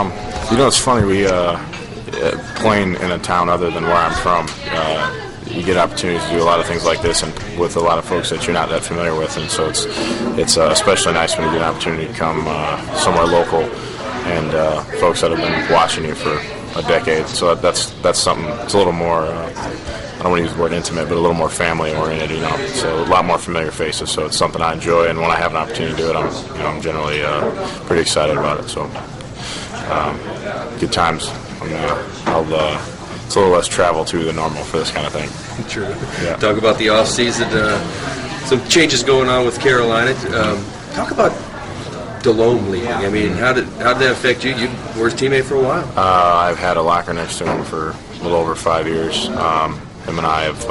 It's funny. We playing in a town other than where I'm from, you get opportunities to do a lot of things like this, and with a lot of folks that you're not that familiar with, and so it's especially nice when you get an opportunity to come somewhere local and folks that have been watching you for a decade. So that's something. It's a little more. I don't want to use the word intimate, but a little more family-oriented, So a lot more familiar faces. So it's something I enjoy, and when I have an opportunity to do it, I'm generally pretty excited about it. So good times. It's a little less travel too than normal for this kind of thing. True. Yeah. Talk about the off season. Some changes going on with Carolina. Talk about Delhomme leaving. I mean, how did that affect you? You were his teammate for a while. I've had a locker next to him for a little over 5 years. Him and I have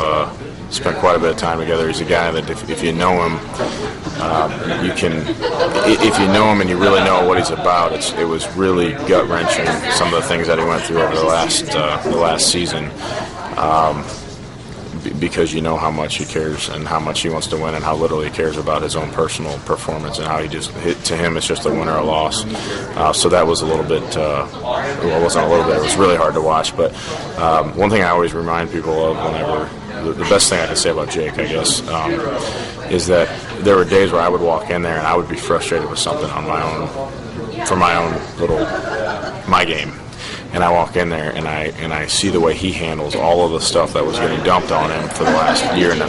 spent quite a bit of time together. He's a guy that if you know him, if you know him and you really know what he's about, it was really gut-wrenching, some of the things that he went through over the last season, because you know how much he cares and how much he wants to win and how little he cares about his own personal performance and how to him it's just a win or a loss. So that was a little bit, it wasn't a little bit, it was really hard to watch. But one thing I always remind people of whenever, the best thing I can say about Jake, I guess, is that there were days where I would walk in there and I would be frustrated with something on my game. And I walk in there and I see the way he handles all of the stuff that was getting dumped on him for the last year and a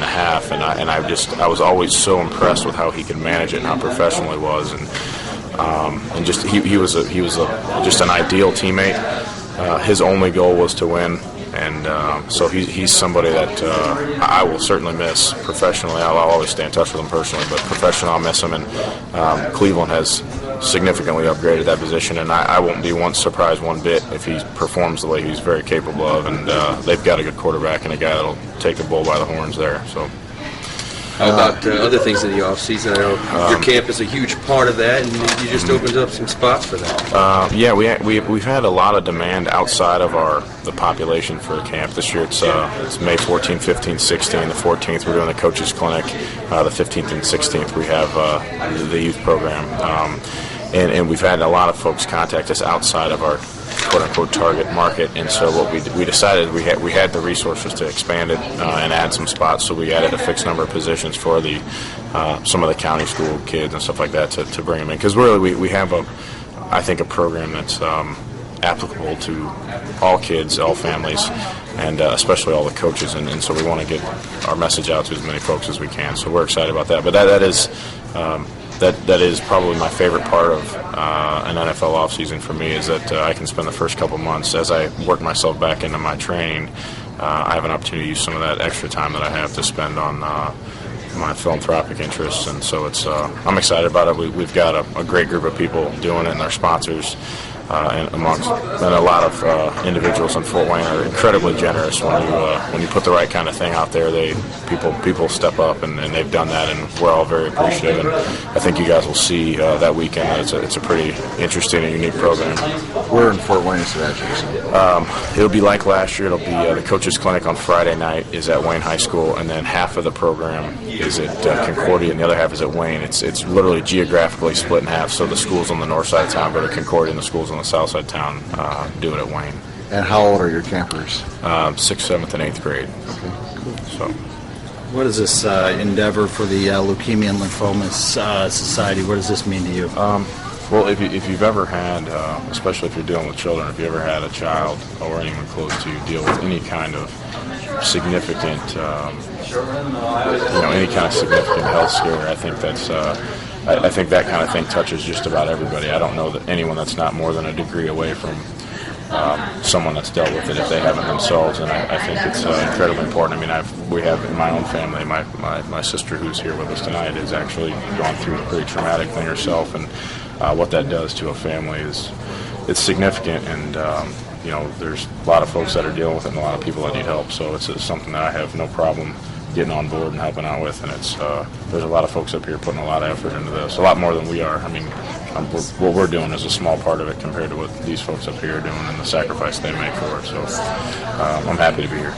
half, and I was always so impressed with how he could manage it and how professional he was, and just he was just an ideal teammate. His only goal was to win. And so he's somebody that I will certainly miss professionally. I'll always stay in touch with him personally, but professionally I'll miss him. And Cleveland has significantly upgraded that position, and I won't be surprised one bit if he performs the way he's very capable of. And they've got a good quarterback and a guy that'll take the bull by the horns there. So. How about other things in the offseason? I know your camp is a huge part of that, and you just opened up some spots for that. Yeah, we've had a lot of demand outside of the population for camp this year. It's May 14th, 15th, 16th. The 14th we're doing the coaches clinic. The 15th and 16th we have the youth program, and we've had a lot of folks contact us outside of our quote-unquote target market, and so what we decided we had the resources to expand it and add some spots, so we added a fixed number of positions for the some of the county school kids and stuff like that to bring them in, because really we have I think a program that's applicable to all kids, all families, and especially all the coaches, and so we want to get our message out to as many folks as we can, so we're excited about that. But that is probably my favorite part of an NFL offseason for me, is that I can spend the first couple months, as I work myself back into my training, I have an opportunity to use some of that extra time that I have to spend on my philanthropic interests, and so I'm excited about it. We've got a great group of people doing it, and our sponsors, and a lot of individuals in Fort Wayne are incredibly generous when you put the right kind of thing out there. People step up, and they've done that, and we're all very appreciative. And I think you guys will see that weekend that it's a pretty interesting and unique program. Where in Fort Wayne is that, Jason? It'll be like last year. It'll be the coaches clinic on Friday night is at Wayne High School, and then half of the program is at Concordia, and the other half is at Wayne. It's literally geographically split in half. So the schools on the north side of town go to Concordia, and the schools on the south side of town do it at Wayne. And how old are your campers? 6th, 7th, and 8th grade. Okay, cool. So, what is this endeavor for the Leukemia and Lymphoma Society? What does this mean to you? Well, if you've ever had, especially if you're dealing with children, if you ever had a child or anyone close to you deal with any kind of significant, any kind of significant health scare, I think that's. I think that kind of thing touches just about everybody. I don't know that anyone that's not more than a degree away from someone that's dealt with it if they haven't themselves, and I think it's incredibly important. I mean, we have in my own family, my sister who's here with us tonight has actually gone through a pretty traumatic thing herself, and what that does to a family it's significant, and there's a lot of folks that are dealing with it and a lot of people that need help, so it's something that I have no problem getting on board and helping out with, and there's a lot of folks up here putting a lot of effort into this, a lot more than we are. I mean, what we're doing is a small part of it compared to what these folks up here are doing and the sacrifice they make for it, so I'm happy to be here.